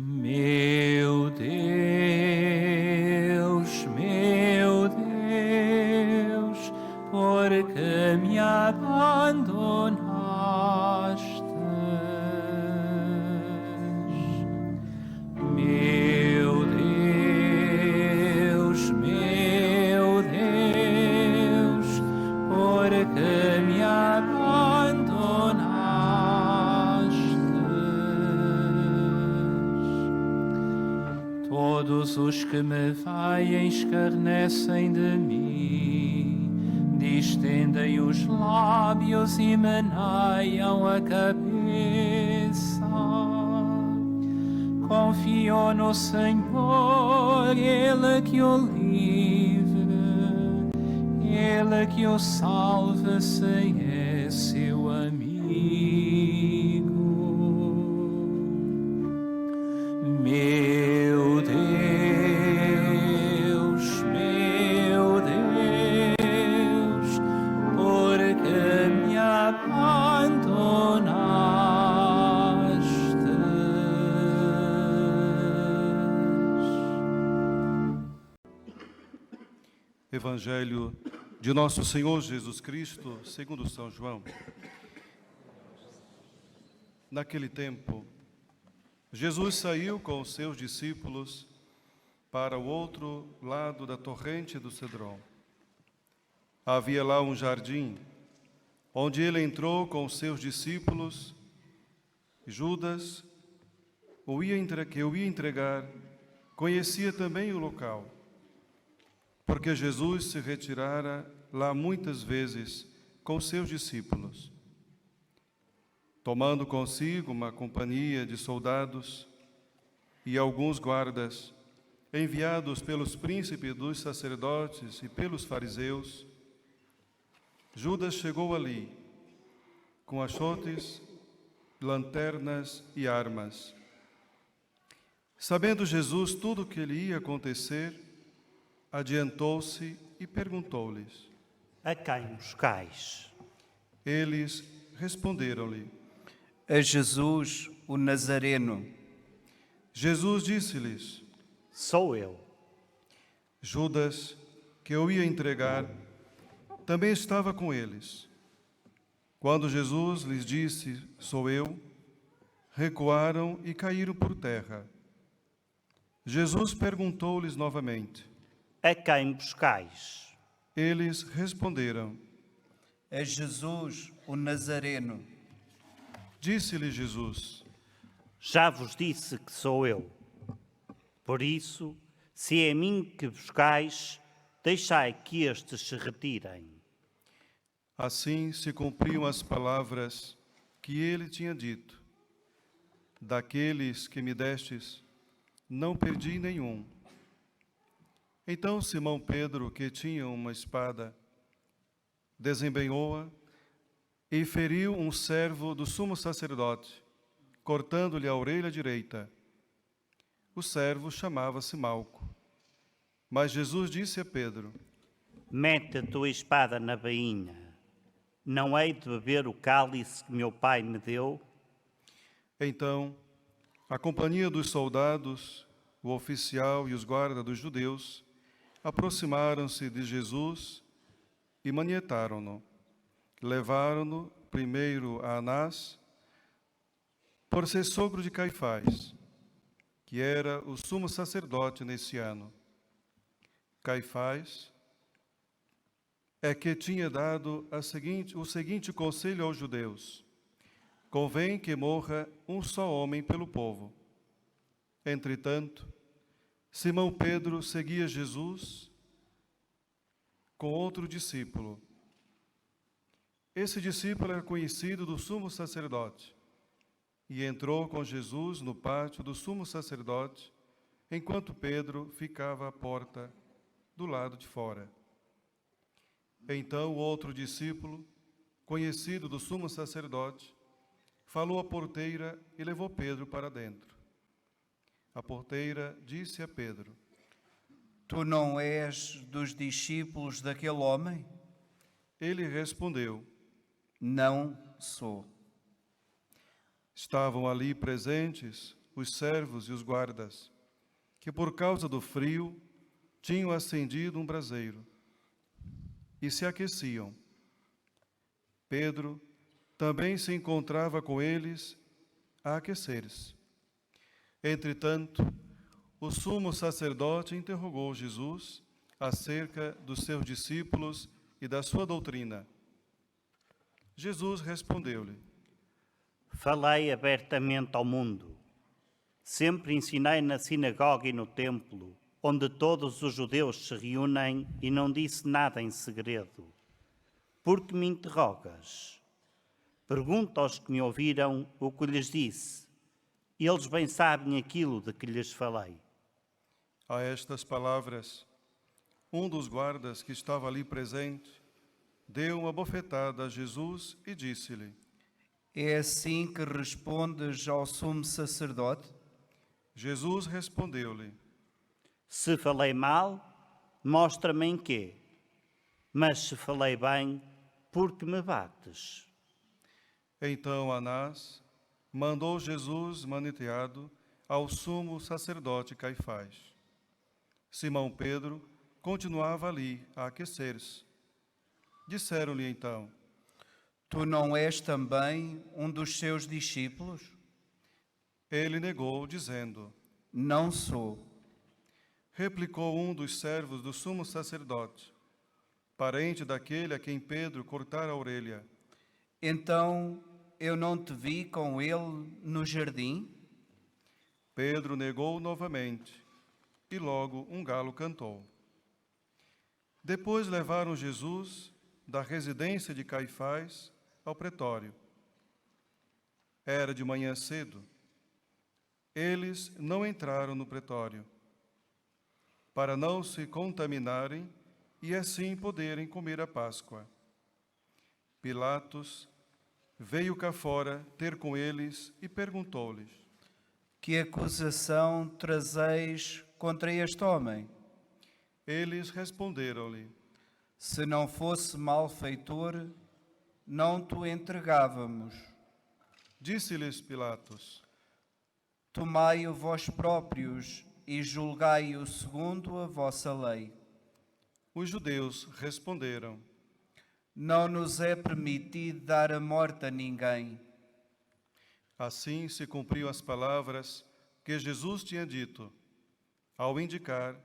Meu Deus, por que me abandonaste? Meu Deus, por que me abandonastes? Todos os que me veem escarnecem de mim, distendem os lábios e meneiam a cabeça. Confio no Senhor, Ele que o livre, Ele que o salve, se é seu amigo. Meu Deus, por que me abandonaste? Evangelho de Nosso Senhor Jesus Cristo, segundo São João. Naquele tempo, Jesus saiu com os seus discípulos para o outro lado da torrente do Cedron. Havia lá um jardim, onde ele entrou com os seus discípulos. Judas, que o ia entregar, conhecia também o local, porque Jesus se retirara lá muitas vezes com seus discípulos. Tomando consigo uma companhia de soldados e alguns guardas, enviados pelos príncipes dos sacerdotes e pelos fariseus, Judas chegou ali, com achotes, lanternas e armas. Sabendo Jesus tudo o que lhe ia acontecer, adiantou-se e perguntou-lhes: A quem buscais? Eles responderam-lhe: A Jesus, o Nazareno. Jesus disse-lhes: Sou eu. Judas, que o ia entregar, também estava com eles. Quando Jesus lhes disse: Sou eu, recuaram e caíram por terra. Jesus perguntou-lhes novamente: A quem buscais? Eles responderam: A Jesus, o Nazareno. Disse-lhe Jesus: Já vos disse que sou eu. Por isso, se é a mim que buscais, deixai que estes se retirem. Assim se cumpriam as palavras que ele tinha dito: Daqueles que me destes, não perdi nenhum. Então Simão Pedro, que tinha uma espada, desembainhou-a e feriu um servo do sumo sacerdote, cortando-lhe a orelha direita. O servo chamava-se Malco. Mas Jesus disse a Pedro: Mete a tua espada na bainha. Não hei de beber o cálice que meu pai me deu? Então, a companhia dos soldados, o oficial e os guardas dos judeus aproximaram-se de Jesus e manietaram-no. Levaram-no primeiro a Anás, por ser sogro de Caifás, que era o sumo sacerdote nesse ano. Caifás é que tinha dado o seguinte conselho aos judeus: convém que morra um só homem pelo povo. Entretanto, Simão Pedro seguia Jesus com outro discípulo. Esse discípulo era conhecido do sumo sacerdote e entrou com Jesus no pátio do sumo sacerdote, enquanto Pedro ficava à porta do lado de fora. Então o outro discípulo, conhecido do sumo sacerdote, falou à porteira e levou Pedro para dentro. A porteira disse a Pedro: Tu não és dos discípulos daquele homem? Ele respondeu: Não sou. Estavam ali presentes os servos e os guardas, que por causa do frio tinham acendido um braseiro e se aqueciam. Pedro também se encontrava com eles a aquecer-se. Entretanto, o sumo sacerdote interrogou Jesus acerca dos seus discípulos e da sua doutrina. Jesus respondeu-lhe: Falei abertamente ao mundo. Sempre ensinei na sinagoga e no templo, onde todos os judeus se reúnem, e não disse nada em segredo. Por que me interrogas? Pergunta aos que me ouviram o que lhes disse. Eles bem sabem aquilo de que lhes falei. A estas palavras, um dos guardas que estava ali presente deu uma bofetada a Jesus e disse-lhe: É assim que respondes ao sumo sacerdote? Jesus respondeu-lhe: Se falei mal, mostra-me em quê. Mas se falei bem, por que me bates? Então Anás mandou Jesus maneteado ao sumo sacerdote Caifás. Simão Pedro continuava ali a aquecer-se. Disseram-lhe então: Tu não és também um dos seus discípulos? Ele negou, dizendo: Não sou. Replicou um dos servos do sumo sacerdote, parente daquele a quem Pedro cortara a orelha: Então eu não te vi com ele no jardim? Pedro negou novamente, e logo um galo cantou. Depois levaram Jesus da residência de Caifás ao pretório. Era de manhã cedo. Eles não entraram no pretório, para não se contaminarem e assim poderem comer a Páscoa. Pilatos veio cá fora ter com eles e perguntou-lhes: Que acusação trazeis contra este homem? Eles responderam-lhe: Se não fosse malfeitor, não te o entregávamos. Disse-lhes Pilatos: Tomai-o vós próprios e julgai-o segundo a vossa lei. Os judeus responderam: Não nos é permitido dar a morte a ninguém. Assim se cumpriu as palavras que Jesus tinha dito, ao indicar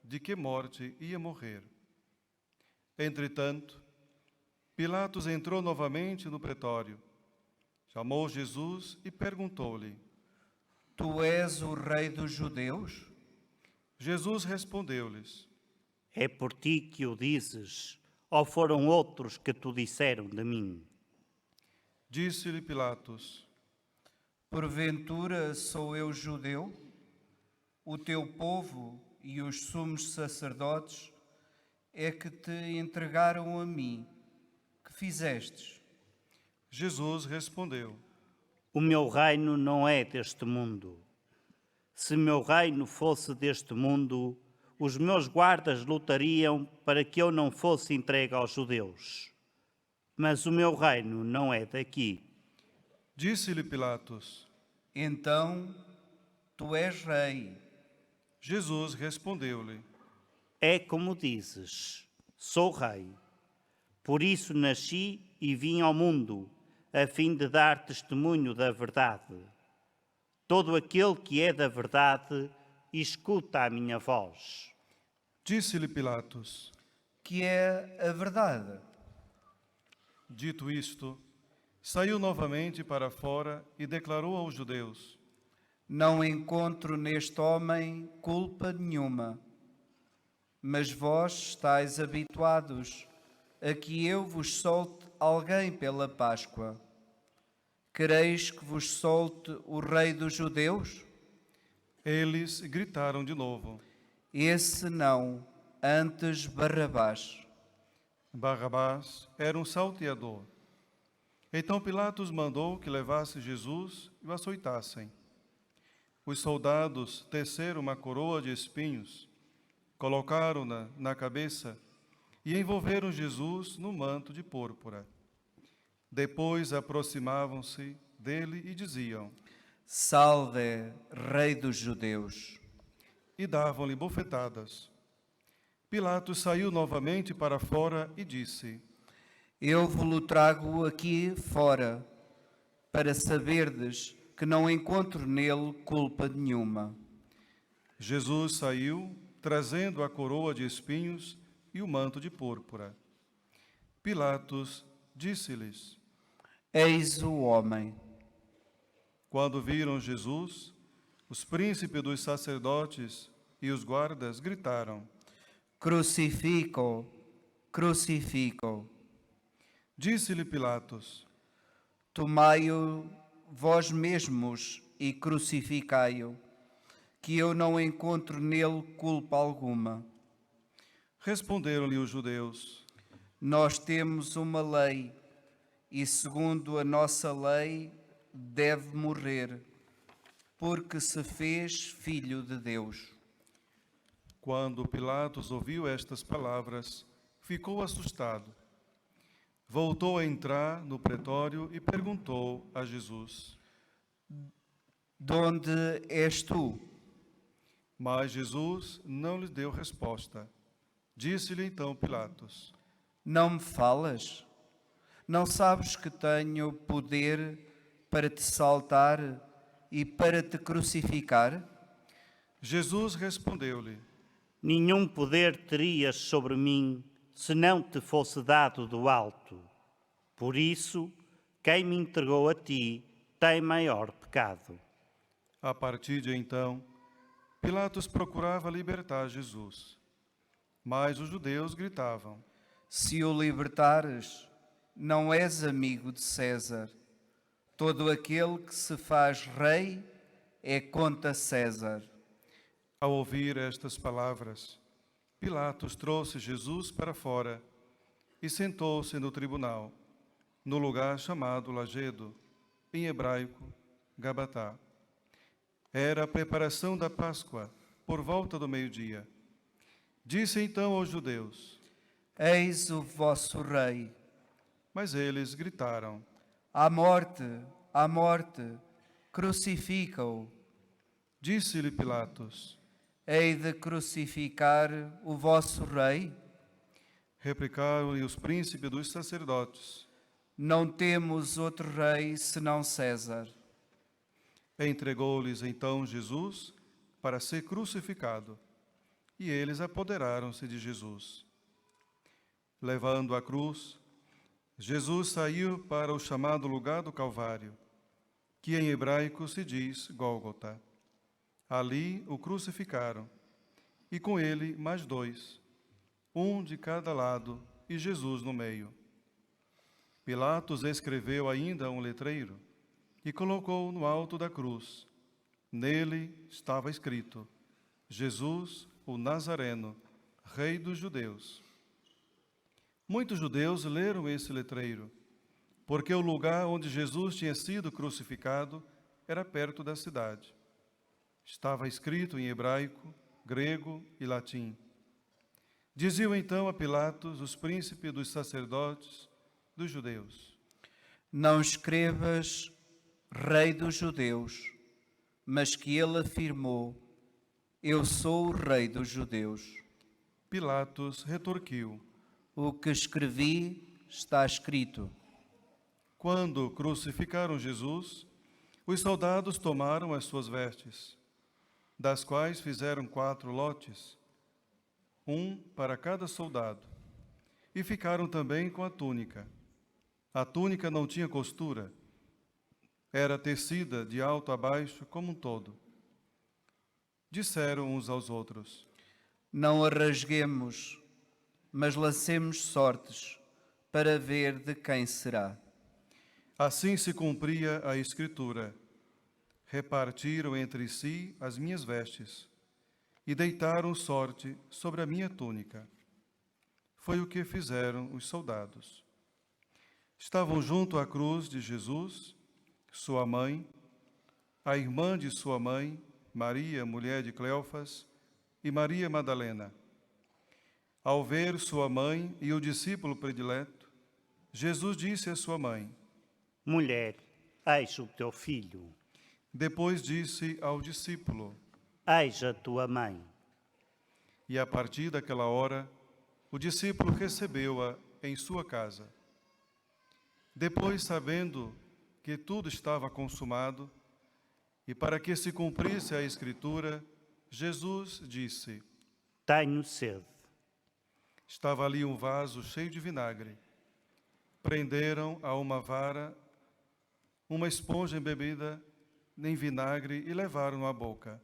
de que morte ia morrer. Entretanto, Pilatos entrou novamente no pretório, chamou Jesus e perguntou-lhe: Tu és o rei dos judeus? Jesus respondeu-lhes: É por ti que o dizes, ou foram outros que tu disseram de mim? Disse-lhe Pilatos: Porventura sou eu judeu? O teu povo e os sumos sacerdotes é que te entregaram a mim. Que fizestes? Jesus respondeu: O meu reino não é deste mundo. Se meu reino fosse deste mundo, os meus guardas lutariam para que eu não fosse entregue aos judeus. Mas o meu reino não é daqui. Disse-lhe Pilatos: Então, tu és rei. Jesus respondeu-lhe: É como dizes, sou rei. Por isso nasci e vim ao mundo, a fim de dar testemunho da verdade. Todo aquele que é da verdade, escuta a minha voz. Disse-lhe Pilatos: Que é a verdade. Dito isto, saiu novamente para fora e declarou aos judeus: Não encontro neste homem culpa nenhuma. Mas vós estáis habituados a que eu vos solte alguém pela Páscoa. Quereis que vos solte o rei dos judeus? Eles gritaram de novo: Esse não, antes Barrabás. Barrabás era um salteador. Então Pilatos mandou que levasse Jesus e o açoitassem. Os soldados teceram uma coroa de espinhos, colocaram-na na cabeça e envolveram Jesus no manto de púrpura. Depois aproximavam-se dele e diziam: Salve, Rei dos Judeus. E davam-lhe bofetadas. Pilatos saiu novamente para fora e disse: Eu vos trago aqui fora, para saberdes que não encontro nele culpa nenhuma. Jesus saiu, trazendo a coroa de espinhos e o manto de púrpura. Pilatos disse-lhes: Eis o homem. Quando viram Jesus, os príncipes dos sacerdotes e os guardas gritaram: Crucifica-o, crucifica-o. Disse-lhe Pilatos: Tomai-o vós mesmos e crucificai-o, que eu não encontro nele culpa alguma. Responderam-lhe os judeus: Nós temos uma lei, e segundo a nossa lei deve morrer, porque se fez filho de Deus. Quando Pilatos ouviu estas palavras, ficou assustado. Voltou a entrar no pretório e perguntou a Jesus: De onde és tu? Mas Jesus não lhe deu resposta. Disse-lhe então Pilatos: Não me falas? Não sabes que tenho poder para te saltar e para te crucificar? Jesus respondeu-lhe: Nenhum poder terias sobre mim se não te fosse dado do alto. Por isso, quem me entregou a ti tem maior pecado. A partir de então, Pilatos procurava libertar Jesus. Mas os judeus gritavam: Se o libertares, não és amigo de César. Todo aquele que se faz rei é contra César. Ao ouvir estas palavras, Pilatos trouxe Jesus para fora e sentou-se no tribunal, no lugar chamado Lajedo, em hebraico, Gabatá. Era a preparação da Páscoa, por volta do meio-dia. Disse então aos judeus: Eis o vosso rei. Mas eles gritaram: À morte, crucifica-o. Disse-lhe Pilatos: Hei de crucificar o vosso rei? Replicaram-lhe os príncipes dos sacerdotes: Não temos outro rei senão César. Entregou-lhes então Jesus para ser crucificado, e eles apoderaram-se de Jesus. Levando a cruz, Jesus saiu para o chamado lugar do Calvário, que em hebraico se diz Gólgota. Ali o crucificaram, e com ele mais dois, um de cada lado e Jesus no meio. Pilatos escreveu ainda um letreiro e colocou no alto da cruz. Nele estava escrito: Jesus, o Nazareno, Rei dos Judeus. Muitos judeus leram esse letreiro, porque o lugar onde Jesus tinha sido crucificado era perto da cidade. Estava escrito em hebraico, grego e latim. Diziam então a Pilatos os príncipes dos sacerdotes dos judeus: Não escrevas Rei dos Judeus, mas que ele afirmou: Eu sou o Rei dos Judeus. Pilatos retorquiu: O que escrevi está escrito. Quando crucificaram Jesus, os soldados tomaram as suas vestes, das quais fizeram 4 lotes, um para cada soldado, e ficaram também com a túnica. A túnica não tinha costura, era tecida de alto a baixo como um todo. Disseram uns aos outros: Não a rasguemos, mas lancemos sortes para ver de quem será. Assim se cumpria a Escritura: repartiram entre si as minhas vestes e deitaram sorte sobre a minha túnica. Foi o que fizeram os soldados. Estavam junto à cruz de Jesus, sua mãe, a irmã de sua mãe, Maria, mulher de Cleofas, e Maria Madalena. Ao ver sua mãe e o discípulo predileto, Jesus disse à sua mãe: Mulher, eis o teu filho. Depois disse ao discípulo, Eis a tua mãe. e a partir daquela hora, o discípulo recebeu-a em sua casa. Depois, sabendo que tudo estava consumado, e para que se cumprisse a Escritura, Jesus disse: Tenho sede. Estava ali um vaso cheio de vinagre. Prenderam a uma vara uma esponja embebida em vinagre e levaram-no à boca.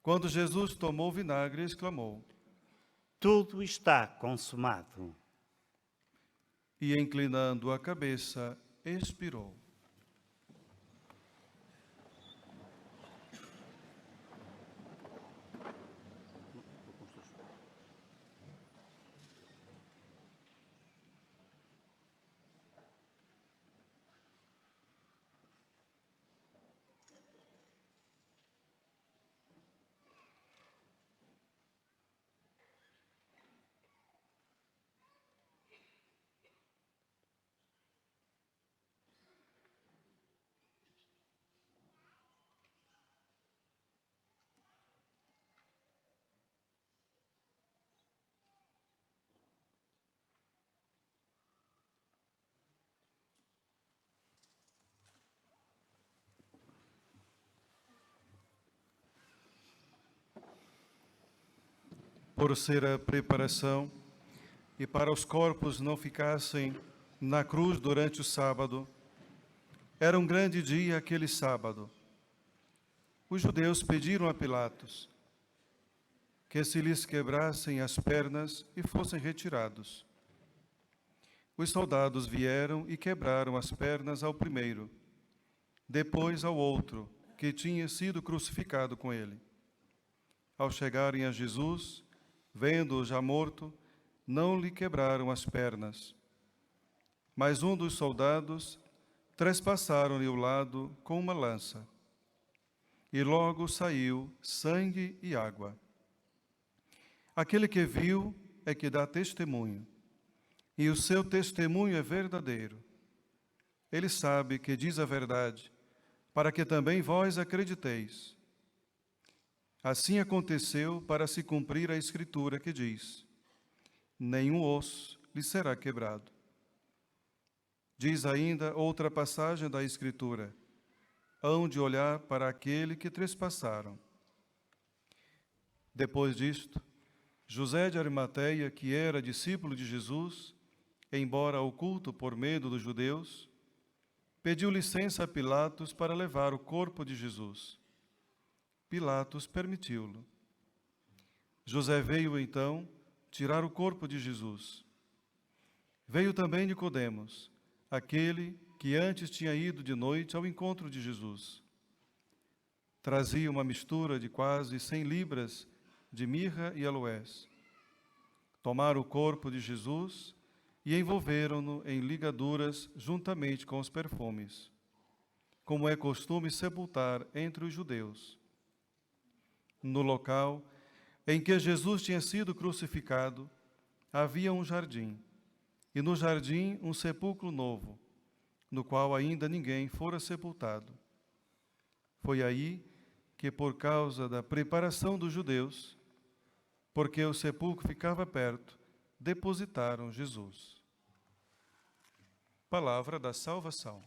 Quando Jesus tomou o vinagre, exclamou: Tudo está consumado. E, inclinando a cabeça, expirou. Por ser a preparação e para os corpos não ficassem na cruz durante o sábado, era um grande dia aquele sábado. Os judeus pediram a Pilatos que se lhes quebrassem as pernas e fossem retirados. Os soldados vieram e quebraram as pernas ao primeiro, depois ao outro, que tinha sido crucificado com ele. Ao chegarem a Jesus, vendo-o já morto, não lhe quebraram as pernas. Mas um dos soldados trespassaram-lhe o lado com uma lança. E logo saiu sangue e água. Aquele que viu é que dá testemunho, e o seu testemunho é verdadeiro. Ele sabe que diz a verdade, para que também vós acrediteis. Assim aconteceu para se cumprir a Escritura que diz: nenhum osso lhe será quebrado. Diz ainda outra passagem da Escritura: hão de olhar para aquele que trespassaram. Depois disto, José de Arimateia, que era discípulo de Jesus, embora oculto por medo dos judeus, pediu licença a Pilatos para levar o corpo de Jesus. Pilatos permitiu-lo. José veio, então, tirar o corpo de Jesus. Veio também Nicodemos, aquele que antes tinha ido de noite ao encontro de Jesus. Trazia uma mistura de quase 100 libras de mirra e aloés. Tomaram o corpo de Jesus e envolveram-no em ligaduras juntamente com os perfumes, como é costume sepultar entre os judeus. No local em que Jesus tinha sido crucificado, havia um jardim, e no jardim um sepulcro novo, no qual ainda ninguém fora sepultado. Foi aí que, por causa da preparação dos judeus, porque o sepulcro ficava perto, depositaram Jesus. Palavra da salvação.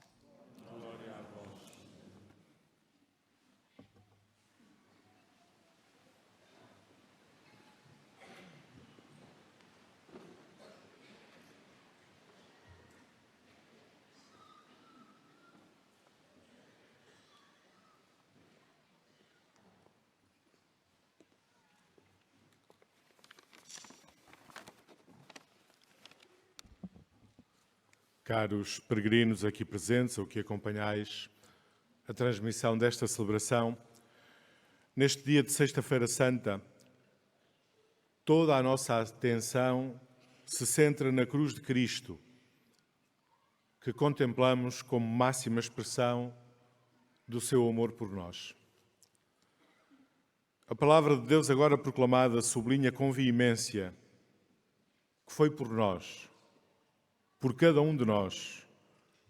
Caros peregrinos aqui presentes, ou que acompanhais a transmissão desta celebração, neste dia de Sexta-feira Santa, toda a nossa atenção se centra na cruz de Cristo, que contemplamos como máxima expressão do seu amor por nós. A palavra de Deus agora proclamada sublinha com veemência que foi por nós, por cada um de nós,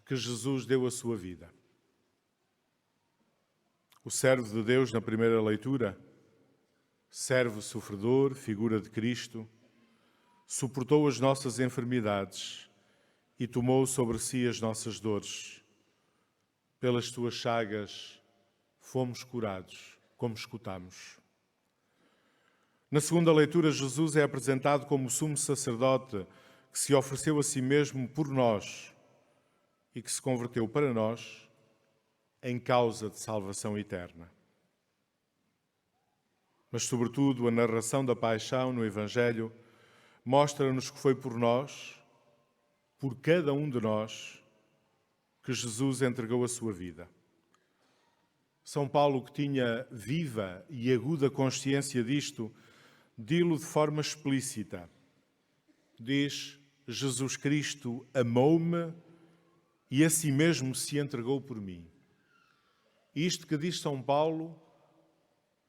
que Jesus deu a sua vida. O servo de Deus, na primeira leitura, servo sofredor, figura de Cristo, suportou as nossas enfermidades e tomou sobre si as nossas dores. Pelas tuas chagas fomos curados, como escutamos. Na segunda leitura, Jesus é apresentado como o sumo sacerdote que se ofereceu a si mesmo por nós e que se converteu para nós em causa de salvação eterna. Mas, sobretudo, a narração da paixão no Evangelho mostra-nos que foi por nós, por cada um de nós, que Jesus entregou a sua vida. São Paulo, que tinha viva e aguda consciência disto, dilo de forma explícita. Diz: Jesus Cristo amou-me e a si mesmo se entregou por mim. Isto que diz São Paulo,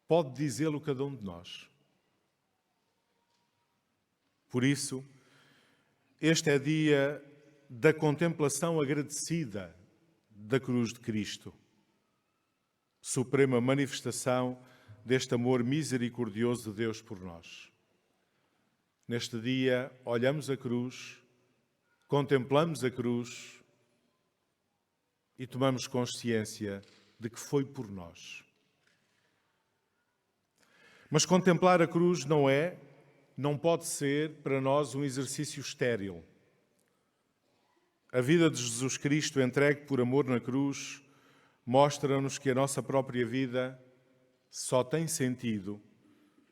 pode dizê-lo cada um de nós. Por isso, este é dia da contemplação agradecida da cruz de Cristo, suprema manifestação deste amor misericordioso de Deus por nós. Neste dia, olhamos a cruz, contemplamos a cruz e tomamos consciência de que foi por nós. Mas contemplar a cruz não pode ser para nós um exercício estéril. A vida de Jesus Cristo, entregue por amor na cruz, mostra-nos que a nossa própria vida só tem sentido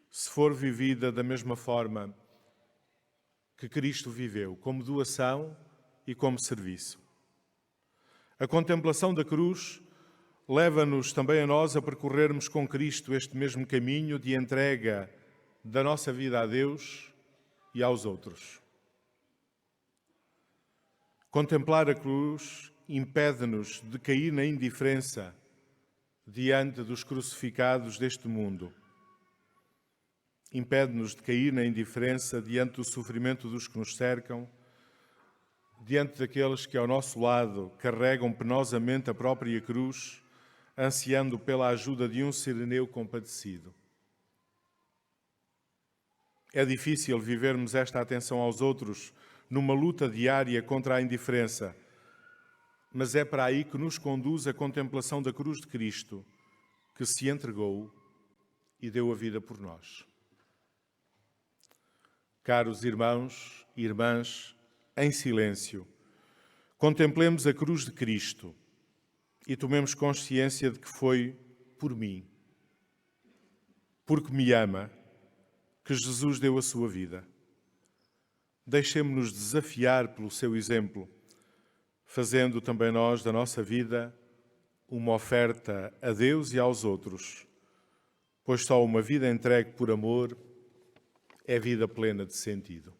se for vivida da mesma forma que Cristo viveu, como doação e como serviço. A contemplação da cruz leva-nos também a nós a percorrermos com Cristo este mesmo caminho de entrega da nossa vida a Deus e aos outros. Contemplar a cruz impede-nos de cair na indiferença diante dos crucificados deste mundo. Impede-nos de cair na indiferença diante do sofrimento dos que nos cercam, diante daqueles que ao nosso lado carregam penosamente a própria cruz, ansiando pela ajuda de um sireneu compadecido. É difícil vivermos esta atenção aos outros numa luta diária contra a indiferença, mas é para aí que nos conduz a contemplação da cruz de Cristo, que se entregou e deu a vida por nós. Caros irmãos e irmãs, em silêncio, contemplemos a cruz de Cristo e tomemos consciência de que foi por mim, porque me ama, que Jesus deu a sua vida. Deixemo-nos desafiar pelo seu exemplo, fazendo também nós da nossa vida uma oferta a Deus e aos outros, pois só uma vida entregue por amor é vida plena de sentido.